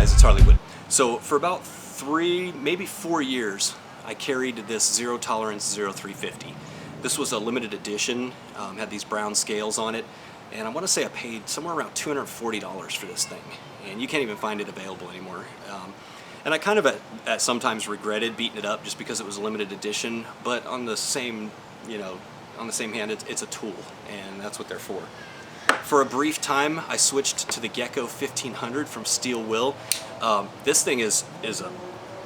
guys, it's Hollywood. So for about 3, maybe 4 years, I carried this Zero Tolerance 0350. This was a limited edition, had these brown scales on it, and I want to say I paid somewhere around $240 for this thing, and you can't even find it available anymore. And I kind of at sometimes regretted beating it up just because it was a limited edition, but on the same, on the same hand, it's a tool, and that's what they're for. For a brief time, I switched to the Gecko 1500 from Steel Will. This thing is a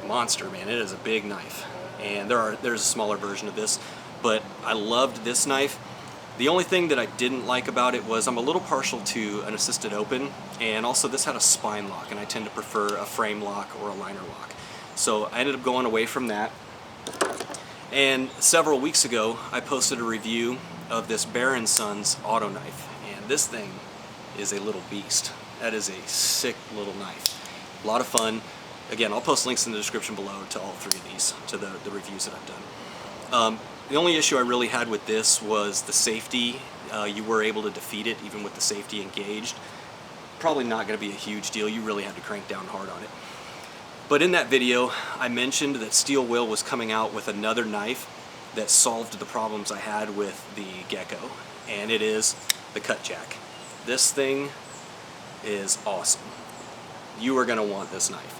monster, man. It is a big knife, and there's a smaller version of this, but I loved this knife. The only thing that I didn't like about it was I'm a little partial to an assisted open, and also this had a spine lock, and I tend to prefer a frame lock or a liner lock. So I ended up going away from that. And several weeks ago, I posted a review of this Baron Sons auto knife, and this thing is a little beast. That is a sick little knife. A lot of fun. Again, I'll post links in the description below to all 3 of these, to the reviews that I've done. The only issue I really had with this was the safety. You were able to defeat it even with the safety engaged. Probably not going to be a huge deal. You really had to crank down hard on it. But in that video, I mentioned that Steel Will was coming out with another knife that solved the problems I had with the Gecko, and it is the Cutjack. This thing is awesome. You are going to want this knife.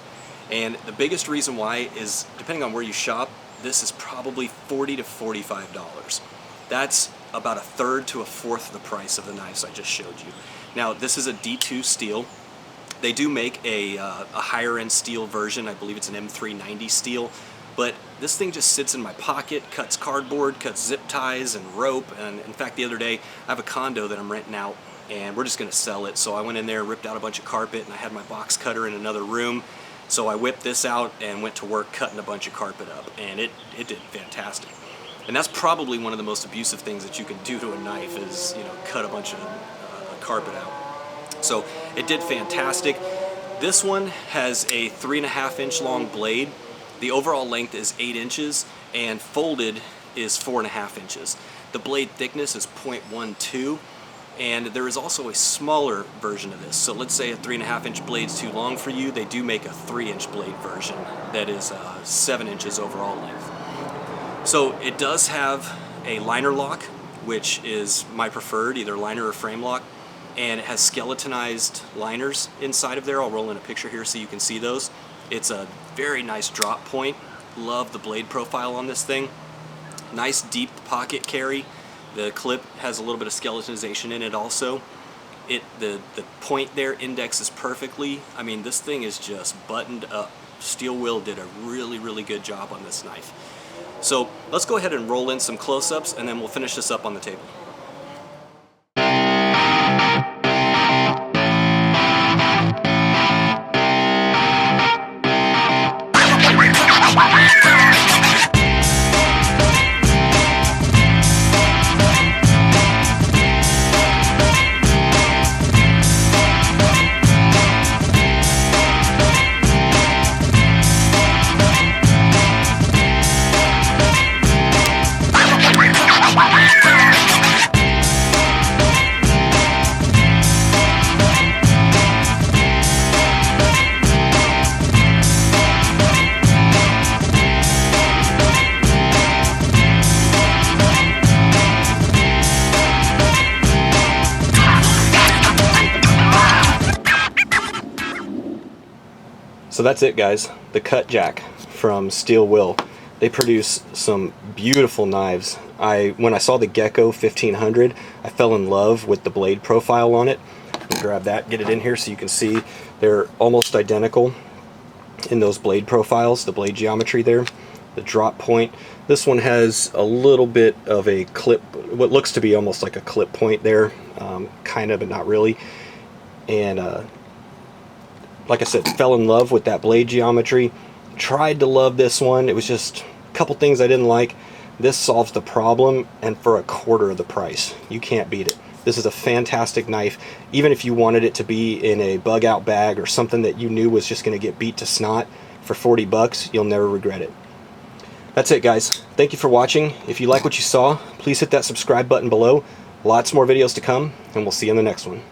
And the biggest reason why is, depending on where you shop, this is probably $40 to $45. That's about 1/3 to 1/4 of the price of the knives I just showed you. Now, this is a D2 steel. They do make a higher end steel version. I believe it's an M390 steel. But this thing just sits in my pocket, cuts cardboard, cuts zip ties and rope. And in fact, the other day, I have a condo that I'm renting out, and we're just going to sell it. So I went in there, ripped out a bunch of carpet, and I had my box cutter in another room. So I whipped this out and went to work cutting a bunch of carpet up, and it did fantastic. And that's probably one of the most abusive things that you can do to a knife is, cut a bunch of carpet out. So it did fantastic. This one has a 3.5 inch long blade. The overall length is 8 inches, and folded is 4.5 inches. The blade thickness is 0.12. And there is also a smaller version of this. So let's say a 3.5 inch blade's too long for you. They do make a 3-inch blade version that is 7 inches overall length. So it does have a liner lock, which is my preferred, either liner or frame lock. And it has skeletonized liners inside of there. I'll roll in a picture here so you can see those. It's a very nice drop point. Love the blade profile on this thing. Nice deep pocket carry. The clip has a little bit of skeletonization in it also. The point there indexes perfectly. I mean, this thing is just buttoned up. Steel Will did a really, really good job on this knife. So let's go ahead and roll in some close-ups, and then we'll finish this up on the table. So that's it, guys. The Cutjack from Steel Will. They produce some beautiful knives. When I saw the Gecko 1500, I fell in love with the blade profile on it. Let me grab that, get it in here so you can see they're almost identical in those blade profiles, the blade geometry there. The drop point. This one has a little bit of a clip, what looks to be almost like a clip point there, kind of, but not really. And like I said, fell in love with that blade geometry. Tried to love this one. It was just a couple things I didn't like. This solves the problem, and for 1/4 of the price. You can't beat it. This is a fantastic knife. Even if you wanted it to be in a bug out bag or something that you knew was just going to get beat to snot, for 40 bucks, you'll never regret it. That's it, guys. Thank you for watching. If you like what you saw, please hit that subscribe button below. Lots more videos to come, and we'll see you in the next one.